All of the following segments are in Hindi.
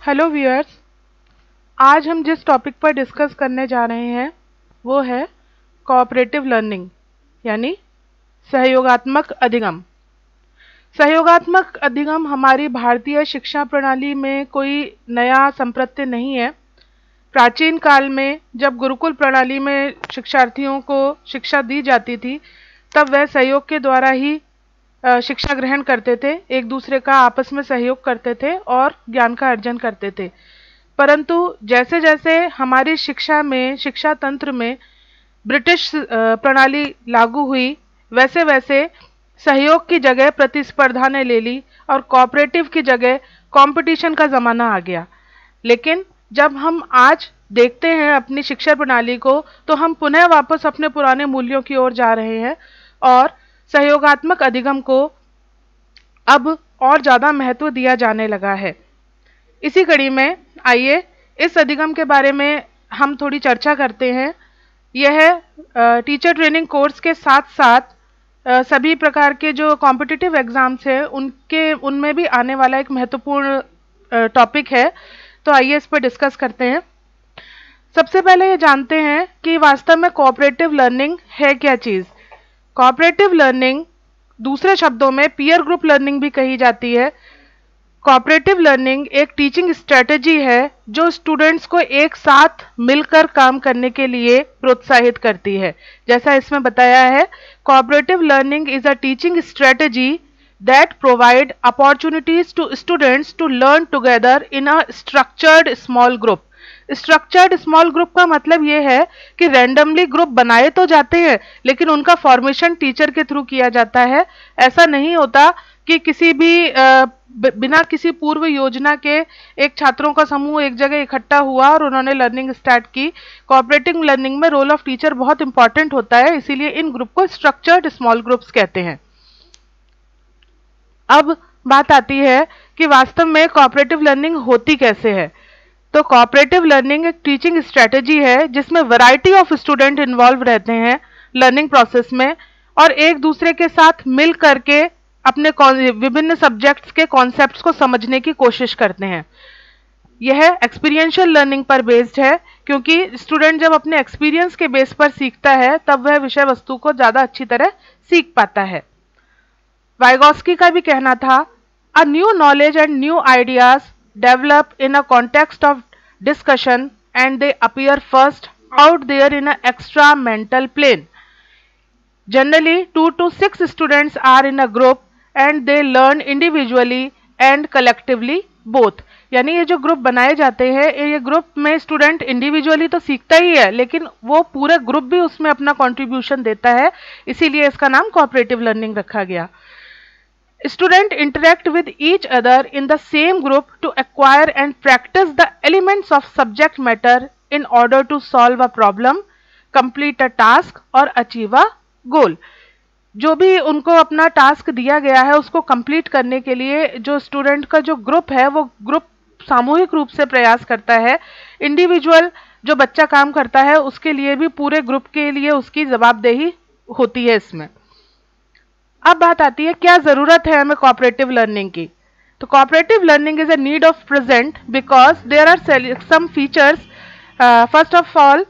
हेलो व्यूअर्स, आज हम जिस टॉपिक पर डिस्कस करने जा रहे हैं वो है कोऑपरेटिव लर्निंग यानी सहयोगात्मक अधिगम। सहयोगात्मक अधिगम हमारी भारतीय शिक्षा प्रणाली में कोई नया संप्रत्यय नहीं है। प्राचीन काल में जब गुरुकुल प्रणाली में शिक्षार्थियों को शिक्षा दी जाती थी तब वह सहयोग के द्वारा ही शिक्षा ग्रहण करते थे, एक दूसरे का आपस में सहयोग करते थे और ज्ञान का अर्जन करते थे। परंतु जैसे जैसे हमारी शिक्षा तंत्र में ब्रिटिश प्रणाली लागू हुई, वैसे वैसे सहयोग की जगह प्रतिस्पर्धा ने ले ली और कोऑपरेटिव की जगह कंपटीशन का ज़माना आ गया। लेकिन जब हम आज देखते हैं अपनी शिक्षा प्रणाली को तो हम पुनः वापस अपने पुराने मूल्यों की ओर जा रहे हैं और सहयोगात्मक अधिगम को अब और ज़्यादा महत्व दिया जाने लगा है। इसी कड़ी में आइए इस अधिगम के बारे में हम थोड़ी चर्चा करते हैं। यह टीचर ट्रेनिंग कोर्स के साथ साथ सभी प्रकार के जो कॉम्पिटिटिव एग्ज़ाम्स हैं उनमें भी आने वाला एक महत्वपूर्ण टॉपिक है। तो आइए इस पर डिस्कस करते हैं। सबसे पहले ये जानते हैं कि वास्तव में कोऑपरेटिव लर्निंग है क्या चीज़। कोऑपरेटिव लर्निंग दूसरे शब्दों में पीयर ग्रुप लर्निंग भी कही जाती है। कोऑपरेटिव लर्निंग एक टीचिंग स्ट्रेटजी है जो स्टूडेंट्स को एक साथ मिलकर काम करने के लिए प्रोत्साहित करती है। जैसा इसमें बताया है, cooperative learning is a teaching strategy that provide opportunities to students to learn together in a structured small group. Structured small group का मतलब ये है कि रैंडमली ग्रुप बनाए तो जाते हैं लेकिन उनका फॉर्मेशन टीचर के थ्रू किया जाता है। ऐसा नहीं होता कि किसी भी बिना किसी पूर्व योजना के एक छात्रों का समूह एक जगह इकट्ठा हुआ और उन्होंने लर्निंग स्टार्ट की। कोऑपरेटिव लर्निंग में रोल ऑफ टीचर बहुत इंपॉर्टेंट होता है, इसीलिए इन ग्रुप को स्ट्रक्चर्ड स्मॉल ग्रुप्स कहते हैं। अब बात आती है कि वास्तव में कोऑपरेटिव लर्निंग होती कैसे है। तो कोऑपरेटिव लर्निंग एक टीचिंग स्ट्रेटजी है जिसमें वैरायटी ऑफ स्टूडेंट इन्वॉल्व रहते हैं लर्निंग प्रोसेस में और एक दूसरे के साथ मिल करके अपने विभिन्न सब्जेक्ट्स के कॉन्सेप्ट्स को समझने की कोशिश करते हैं। यह एक्सपीरियंशियल लर्निंग पर बेस्ड है क्योंकि स्टूडेंट जब अपने एक्सपीरियंस के बेस पर सीखता है तब वह विषय वस्तु को ज़्यादा अच्छी तरह सीख पाता है। वाइगोस्की का भी कहना था, a new knowledge and new ideas develop in a context of discussion and they appear first out there in a extra mental plane. Generally 2 to 6 students are in a group and they learn individually and collectively both। यानी ये जो ग्रुप बनाए जाते हैं, ये ग्रुप में स्टूडेंट इंडिविजुअली तो सीखता ही है लेकिन वो पूरे ग्रुप भी उसमें अपना कंट्रीब्यूशन देता है, इसीलिए इसका नाम कोऑपरेटिव लर्निंग रखा गया। Students interact with each other in the same group to acquire and practice the elements of subject matter in order to solve a problem, complete a task और achieve a goal। जो भी उनको अपना टास्क दिया गया है उसको कंप्लीट करने के लिए जो स्टूडेंट का जो ग्रुप है वो ग्रुप सामूहिक रूप से प्रयास करता है। इंडिविजुअल जो बच्चा काम करता है उसके लिए भी पूरे ग्रुप के लिए उसकी जवाबदेही होती है इसमें। अब बात आती है क्या ज़रूरत है हमें कोऑपरेटिव लर्निंग की। तो cooperative learning is a need of present because there are some features. First of all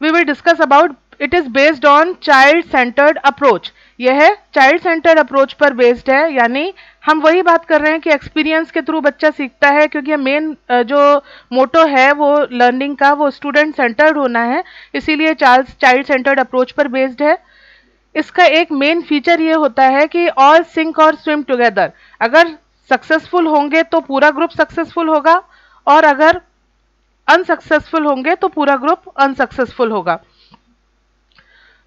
we will discuss about it is based on child centred approach. यह चाइल्ड सेंटर्ड अप्रोच पर बेस्ड है, यानी हम वही बात कर रहे हैं कि एक्सपीरियंस के थ्रू बच्चा सीखता है क्योंकि मेन जो मोटो है वो लर्निंग का वो स्टूडेंट सेंटर्ड होना है, इसीलिए चाइल्ड सेंटर्ड अप्रोच पर बेस्ड है। इसका एक मेन फीचर ये होता है कि ऑल सिंक और स्विम टुगेदर। अगर सक्सेसफुल होंगे तो पूरा ग्रुप सक्सेसफुल होगा और अगर अनसक्सेसफुल होंगे तो पूरा ग्रुप अनसक्सेसफुल होगा।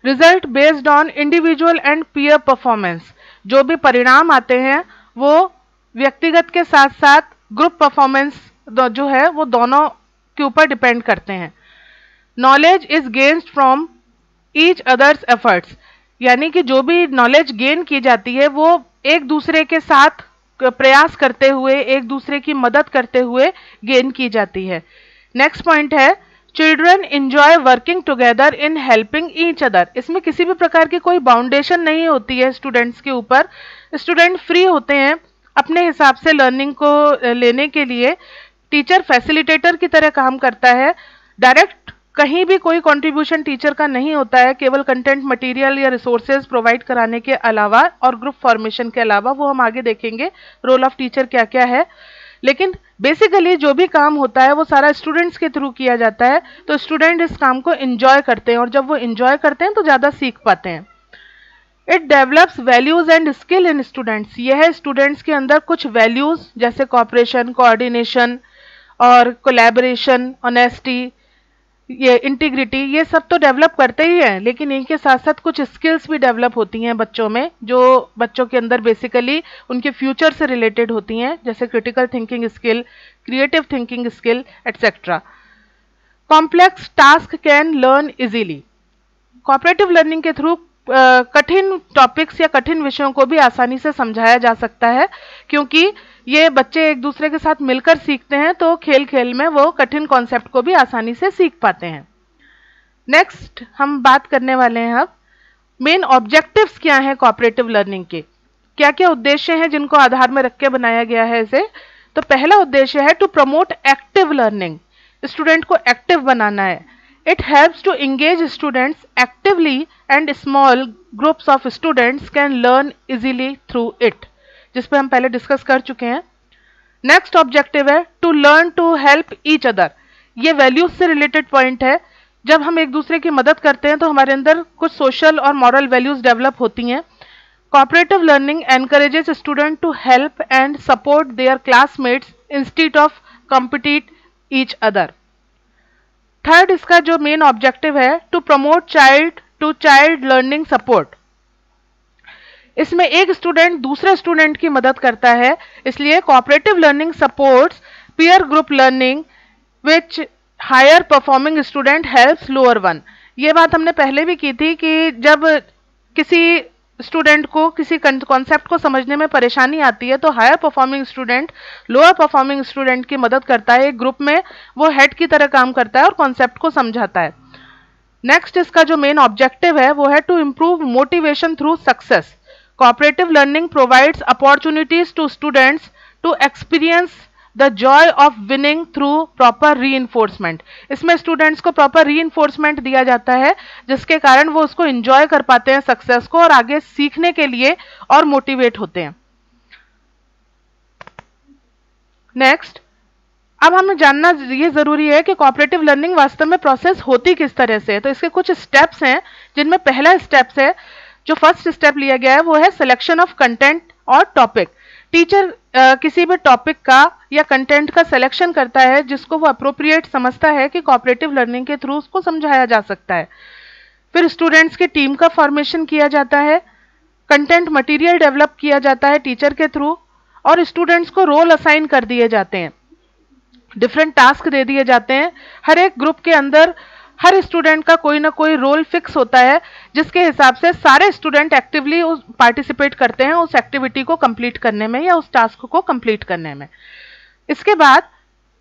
Result based on individual and peer performance. जो भी परिणाम आते हैं वो व्यक्तिगत के साथ साथ ग्रुप परफॉर्मेंस जो है वो दोनों के ऊपर डिपेंड करते हैं। Knowledge is gained from each others efforts. यानी कि जो भी नॉलेज गेन की जाती है वो एक दूसरे के साथ प्रयास करते हुए एक दूसरे की मदद करते हुए गेन की जाती है। नेक्स्ट पॉइंट है children enjoy working together in helping each other. इसमें किसी भी प्रकार की कोई बाउंडेशन नहीं होती है स्टूडेंट्स के ऊपर। स्टूडेंट फ्री होते हैं अपने हिसाब से लर्निंग को लेने के लिए। टीचर फैसिलिटेटर की तरह काम करता है। डायरेक्ट कहीं भी कोई कंट्रीब्यूशन टीचर का नहीं होता है, केवल कंटेंट मटेरियल या रिसोर्सेज प्रोवाइड कराने के अलावा और ग्रुप फॉर्मेशन के अलावा। वो हम आगे देखेंगे रोल ऑफ टीचर क्या क्या है। लेकिन बेसिकली जो भी काम होता है वो सारा स्टूडेंट्स के थ्रू किया जाता है, तो स्टूडेंट इस काम को एंजॉय करते हैं, और जब वो एंजॉय करते हैं तो ज़्यादा सीख पाते हैं। It develops values and skill in students. यह है स्टूडेंट्स के अंदर कुछ वैल्यूज जैसे कॉपरेशन, कोऑर्डिनेशन और कोलैबोरेशन, ऑनेस्टी, ये इंटीग्रिटी, ये सब तो डेवलप करते ही हैं, लेकिन इनके साथ साथ कुछ स्किल्स भी डेवलप होती हैं बच्चों में, जो बच्चों के अंदर बेसिकली उनके फ्यूचर से रिलेटेड होती हैं, जैसे critical thinking skill, creative thinking skill etcetera. Complex task can learn easily. Cooperative learning के थ्रू कठिन टॉपिक्स या कठिन विषयों को भी आसानी से समझाया जा सकता है, क्योंकि ये बच्चे एक दूसरे के साथ मिलकर सीखते हैं, तो खेल खेल में वो कठिन कॉन्सेप्ट को भी आसानी से सीख पाते हैं। नेक्स्ट हम बात करने वाले हैं अब मेन ऑब्जेक्टिव्स क्या हैं कोऑपरेटिव लर्निंग के, क्या क्या उद्देश्य हैं जिनको आधार में रख के बनाया गया है इसे। तो पहला उद्देश्य है to promote active learning, student को एक्टिव बनाना है। It helps to engage students actively and small groups of students can learn easily through it, जिस पे हम पहले डिस्कस कर चुके हैं। नेक्स्ट ऑब्जेक्टिव है to learn to help each other. ये वैल्यूज से रिलेटेड पॉइंट है। जब हम एक दूसरे की मदद करते हैं तो हमारे अंदर कुछ सोशल और मॉरल वैल्यूज डेवलप होती हैं। Cooperative learning encourages student to help and support their classmates instead of compete each other. Third इसका जो मेन ऑब्जेक्टिव है to promote child to child learning support. इसमें एक स्टूडेंट दूसरे स्टूडेंट की मदद करता है, इसलिए cooperative learning supports peer group learning which higher performing student helps lower one. ये बात हमने पहले भी की थी कि जब किसी स्टूडेंट को किसी कॉन्सेप्ट को समझने में परेशानी आती है तो higher performing student lower performing student की मदद करता है। एक ग्रुप में वो हेड की तरह काम करता है और कॉन्सेप्ट को समझाता है। नेक्स्ट इसका जो मेन ऑब्जेक्टिव है वो है to improve motivation through success. Cooperative learning provides opportunities to students to experience the joy of winning through proper reinforcement. इसमें स्टूडेंट्स को प्रॉपर रीइंफोर्समेंट दिया जाता है, जिसके कारण वो उसको एंजॉय कर पाते हैं सक्सेस को, और आगे सीखने के लिए और मोटिवेट होते हैं। नेक्स्ट अब हमें जानना ये जरूरी है कि कोऑपरेटिव लर्निंग वास्तव में प्रोसेस होती किस तरह से। तो इसके कुछ स्टेप्स हैं, जिनमें पहला स्टेप्स है, जो फर्स्ट स्टेप लिया गया है वो है सिलेक्शन ऑफ कंटेंट और टॉपिक। टीचर किसी भी टॉपिक का या कंटेंट का सिलेक्शन करता है जिसको वो अप्रोप्रिएट समझता है कि कोऑपरेटिव लर्निंग के थ्रू उसको समझाया जा सकता है। फिर स्टूडेंट्स की टीम का फॉर्मेशन किया जाता है, कंटेंट मटेरियल डेवलप किया जाता है टीचर के थ्रू, और स्टूडेंट्स को रोल असाइन कर दिए जाते हैं, डिफरेंट टास्क दे दिए जाते हैं। हर एक ग्रुप के अंदर हर स्टूडेंट का कोई ना कोई रोल फिक्स होता है, जिसके हिसाब से सारे स्टूडेंट एक्टिवली पार्टिसिपेट करते हैं उस एक्टिविटी को कंप्लीट करने में या उस टास्क को कंप्लीट करने में। इसके बाद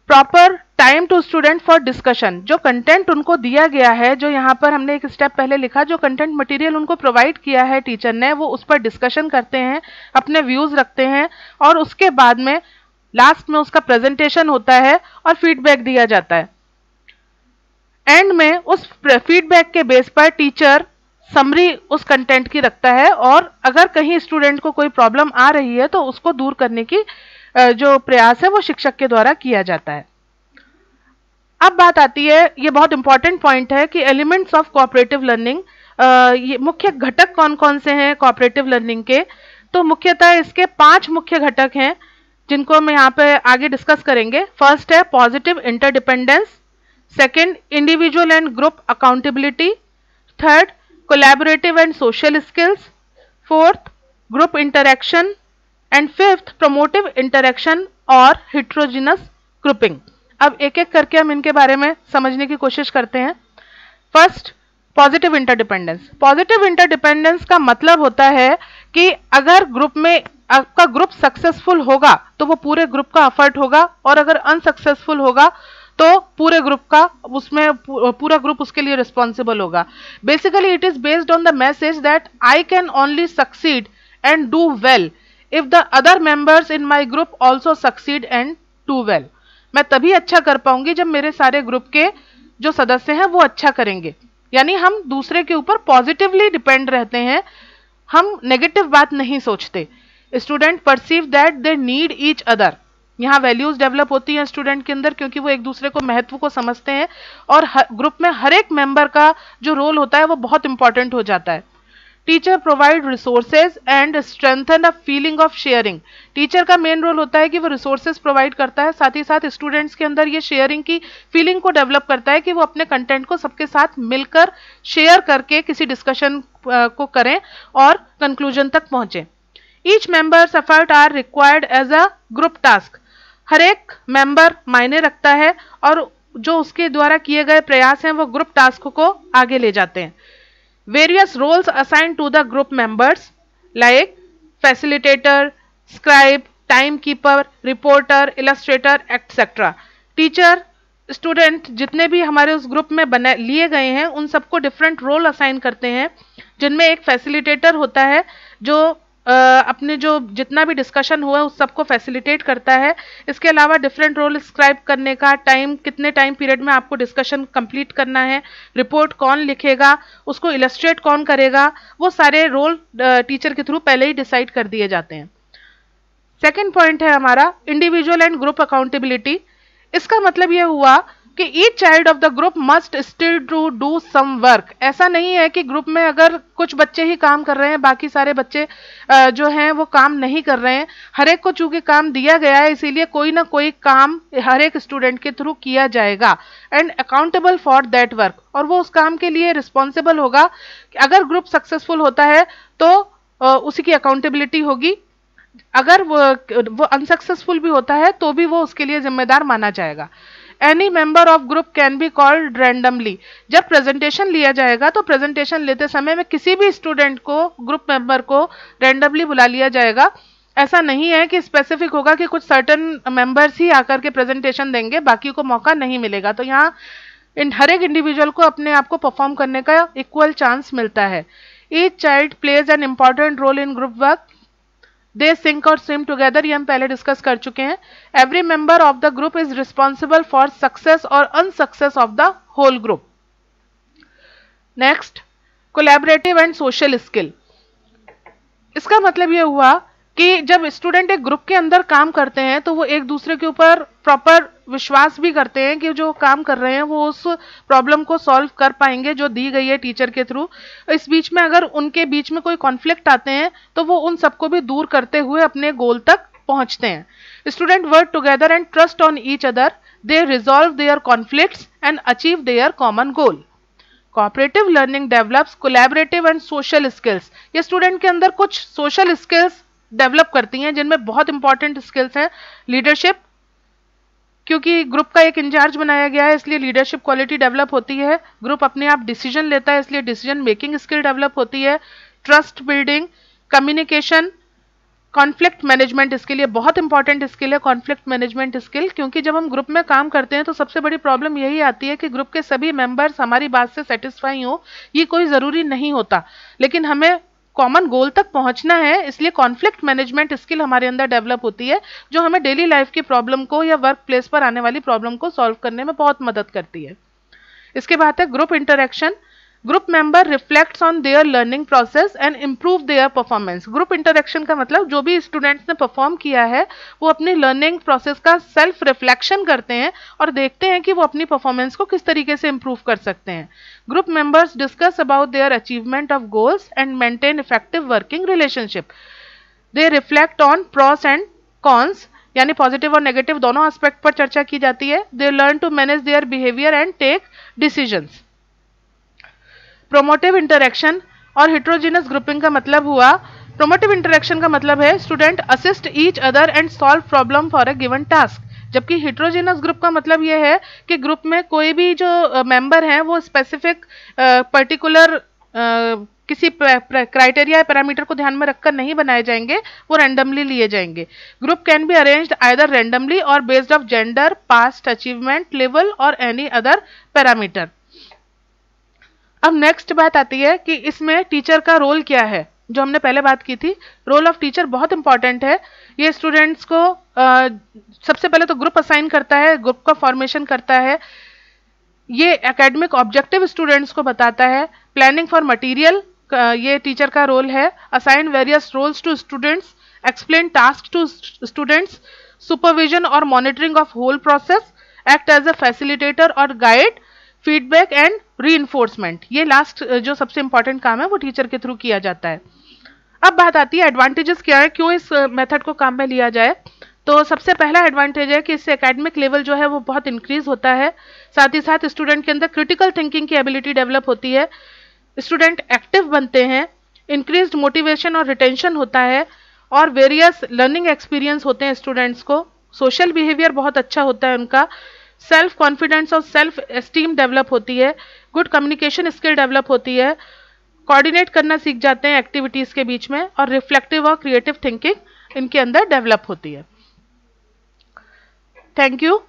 proper time to student for discussion. जो कंटेंट उनको दिया गया है, जो यहाँ पर हमने एक स्टेप पहले लिखा, जो कंटेंट मटेरियल उनको प्रोवाइड किया है टीचर ने, वो उस पर डिस्कशन करते हैं, अपने व्यूज रखते हैं, और उसके बाद में लास्ट में उसका प्रेजेंटेशन होता है और फीडबैक दिया जाता है। एंड में उस फीडबैक के बेस पर टीचर समरी उस कंटेंट की रखता है, और अगर कहीं स्टूडेंट को कोई प्रॉब्लम आ रही है तो उसको दूर करने की जो प्रयास है वो शिक्षक के द्वारा किया जाता है। अब बात आती है, ये बहुत इंपॉर्टेंट पॉइंट है, कि एलिमेंट्स ऑफ कोऑपरेटिव लर्निंग, ये मुख्य घटक कौन कौन से हैं कोऑपरेटिव लर्निंग के। तो मुख्यतः इसके 5 मुख्य घटक हैं, जिनको हम यहाँ पे आगे डिस्कस करेंगे। फर्स्ट है positive interdependence, second individual and group accountability, third collaborative and social skills, fourth group interaction, and fifth promotive interaction और हेट्रोजिनस ग्रुपिंग। अब एक एक करके हम इनके बारे में समझने की कोशिश करते हैं। First positive interdependence. Positive interdependence का मतलब होता है कि अगर ग्रुप में आपका ग्रुप सक्सेसफुल होगा तो वो पूरे ग्रुप का एफर्ट होगा, और अगर अनसक्सेसफुल होगा तो पूरे ग्रुप का, उसमें पूरा ग्रुप उसके लिए रिस्पॉन्सिबल होगा। Basically it is based on the message that I can only succeed and do well if the other members in my group also succeed and do well। मैं तभी अच्छा कर पाऊंगी जब मेरे सारे ग्रुप के जो सदस्य हैं वो अच्छा करेंगे। यानी हम दूसरे के ऊपर पॉजिटिवली डिपेंड रहते हैं, हम नेगेटिव बात नहीं सोचते। Student perceive that they need each other, यहाँ वैल्यूज डेवलप होती हैं स्टूडेंट के अंदर, क्योंकि वो एक दूसरे को महत्व को समझते हैं और ग्रुप में हर एक मेंबर का जो रोल होता है वो बहुत इंपॉर्टेंट हो जाता है। Teacher provide resources and strengthen a feeling of sharing, teacher का मेन रोल होता है कि वो रिसोर्सेज प्रोवाइड करता है, साथ ही साथ स्टूडेंट्स के अंदर ये शेयरिंग की फीलिंग को डेवलप करता है कि वो अपने कंटेंट को सबके साथ मिलकर शेयर करके किसी डिस्कशन को करें और कंक्लूजन तक पहुंचे। Each members effort are required as a group task, हर एक मेंबर मायने रखता है और जो उसके द्वारा किए गए प्रयास हैं वो ग्रुप टास्क को आगे ले जाते हैं। Various roles assigned to the group members like facilitator, scribe, timekeeper, reporter, illustrator, etc. Teacher, student जितने भी हमारे उस ग्रुप में बने लिए गए हैं उन सबको डिफरेंट रोल असाइन करते हैं, जिनमें एक फैसिलिटेटर होता है जो अपने जो जितना भी डिस्कशन हुआ उस सबको फैसिलिटेट करता है। इसके अलावा डिफरेंट रोल स्क्राइब करने का, टाइम कितने टाइम पीरियड में आपको डिस्कशन कंप्लीट करना है, रिपोर्ट कौन लिखेगा, उसको इलस्ट्रेट कौन करेगा, वो सारे रोल टीचर के थ्रू पहले ही डिसाइड कर दिए जाते हैं। सेकेंड पॉइंट है हमारा इंडिविजुअल एंड ग्रुप अकाउंटेबिलिटी। इसका मतलब यह हुआ कि each child of the group must still to do some work. ऐसा नहीं है कि ग्रुप में अगर कुछ बच्चे ही काम कर रहे हैं, बाकी सारे बच्चे जो हैं वो काम नहीं कर रहे हैं। हर एक को चूंकि काम दिया गया है, इसीलिए कोई ना कोई काम हर एक स्टूडेंट के थ्रू किया जाएगा and accountable for that work, और वो उस काम के लिए रिस्पॉन्सिबल होगा। अगर ग्रुप सक्सेसफुल होता है तो उसी की अकाउंटेबिलिटी होगी, अगर वो अनसक्सेसफुल भी होता है तो भी वो उसके लिए जिम्मेदार माना जाएगा। Any member of group can be called randomly. जब प्रेजेंटेशन लिया जाएगा तो प्रेजेंटेशन लेते समय में किसी भी स्टूडेंट को, ग्रुप मेंबर को रैंडमली बुला लिया जाएगा। ऐसा नहीं है कि स्पेसिफिक होगा कि कुछ सर्टन मेंबर्स ही आकर के प्रेजेंटेशन देंगे, बाकी को मौका नहीं मिलेगा। तो यहाँ हर एक इंडिविजुअल को अपने आप को परफॉर्म करने का इक्वल चांस मिलता है। Each child plays an important role in group work, they sink और स्विम टुगेदर, ये हम पहले डिस्कस कर चुके हैं। Every member of the group is responsible for success और unsuccess of the whole group. Next, collaborative and social skill. इसका मतलब यह हुआ कि जब स्टूडेंट एक ग्रुप के अंदर काम करते हैं तो वो एक दूसरे के ऊपर प्रॉपर विश्वास भी करते हैं कि जो काम कर रहे हैं वो उस प्रॉब्लम को सॉल्व कर पाएंगे जो दी गई है टीचर के थ्रू। इस बीच में अगर उनके बीच में कोई कॉन्फ्लिक्ट आते हैं तो वो उन सबको भी दूर करते हुए अपने गोल तक पहुंचते हैं। Student work together and trust on each other, they resolve their conflicts and achieve their common goal. Cooperative learning develops collaborative and social skills. ये स्टूडेंट के अंदर कुछ सोशल स्किल्स डेवलप करती हैं, जिनमें बहुत इंपॉर्टेंट स्किल्स हैं लीडरशिप, क्योंकि ग्रुप का एक इंचार्ज बनाया गया है इसलिए लीडरशिप क्वालिटी डेवलप होती है। ग्रुप अपने आप डिसीजन लेता है इसलिए डिसीजन मेकिंग स्किल डेवलप होती है। Trust building, communication, conflict management, इसके लिए बहुत इंपॉर्टेंट स्किल है कॉन्फ्लिक्ट मैनेजमेंट स्किल, क्योंकि जब हम ग्रुप में काम करते हैं तो सबसे बड़ी प्रॉब्लम यही आती है कि ग्रुप के सभी मेंबर्स हमारी बात से सेटिस्फाई हो, ये कोई ज़रूरी नहीं होता, लेकिन हमें कॉमन गोल तक पहुंचना है, इसलिए कॉन्फ्लिक्ट मैनेजमेंट स्किल हमारे अंदर डेवलप होती है जो हमें डेली लाइफ की प्रॉब्लम को या वर्क प्लेस पर आने वाली प्रॉब्लम को सॉल्व करने में बहुत मदद करती है। इसके बाद है group interaction. Group member reflects on their learning process and improve their performance. Group interaction का मतलब जो भी स्टूडेंट्स ने परफॉर्म किया है वो अपनी लर्निंग प्रोसेस का सेल्फ रिफ्लेक्शन करते हैं और देखते हैं कि वो अपनी परफॉर्मेंस को किस तरीके से इम्प्रूव कर सकते हैं। Group members discuss about their achievement of goals and maintain effective working relationship. They reflect on pros and cons, यानी पॉजिटिव और नेगेटिव दोनों एस्पेक्ट पर चर्चा की जाती है। They learn to manage their behaviour and take decisions. Promotive interaction और हेट्रोजीनस ग्रुपिंग का मतलब हुआ, प्रोमोटिव इंटरेक्शन का मतलब है student assist each other and solve problem for a given task, जबकि हेट्रोजीनस ग्रुप का मतलब यह है कि ग्रुप में कोई भी जो मेंबर हैं वो स्पेसिफिक पर्टिकुलर किसी क्राइटेरिया या पैरामीटर को ध्यान में रखकर नहीं बनाए जाएंगे, वो रैंडमली लिए जाएंगे। Group can be arranged either randomly और based of gender, past achievement level और एनी अदर पैरामीटर। अब नेक्स्ट बात आती है कि इसमें टीचर का रोल क्या है। जो हमने पहले बात की थी, रोल ऑफ टीचर बहुत इंपॉर्टेंट है। ये स्टूडेंट्स को सबसे पहले तो ग्रुप असाइन करता है, ग्रुप का फॉर्मेशन करता है, ये एकेडमिक ऑब्जेक्टिव स्टूडेंट्स को बताता है, प्लानिंग फॉर मटेरियल ये टीचर का रोल है, assign various roles to students, explain task to students, supervision और monitoring of whole process, act as a facilitator और गाइड, फीडबैक एंड रीइंफोर्समेंट। ये लास्ट जो सबसे इंपॉर्टेंट काम है वो टीचर के थ्रू किया जाता है। अब बात आती है एडवांटेजेस क्या है, क्यों इस मेथड को काम में लिया जाए। तो सबसे पहला एडवांटेज है कि इससे एकेडमिक लेवल जो है वो बहुत इंक्रीज होता है, साथ ही साथ स्टूडेंट के अंदर क्रिटिकल थिंकिंग की एबिलिटी डेवलप होती है, स्टूडेंट एक्टिव बनते हैं, इंक्रीज्ड मोटिवेशन और रिटेंशन होता है, और वेरियस लर्निंग एक्सपीरियंस होते हैं स्टूडेंट्स को, सोशल बिहेवियर बहुत अच्छा होता है उनका, सेल्फ कॉन्फिडेंस और सेल्फ एस्टीम डेवलप होती है, गुड कम्युनिकेशन स्किल डेवलप होती है, कोऑर्डिनेट करना सीख जाते हैं एक्टिविटीज के बीच में, और रिफ्लेक्टिव और क्रिएटिव थिंकिंग इनके अंदर डेवलप होती है। Thank you.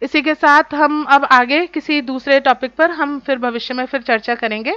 इसी के साथ हम अब आगे किसी दूसरे टॉपिक पर हम फिर भविष्य में फिर चर्चा करेंगे।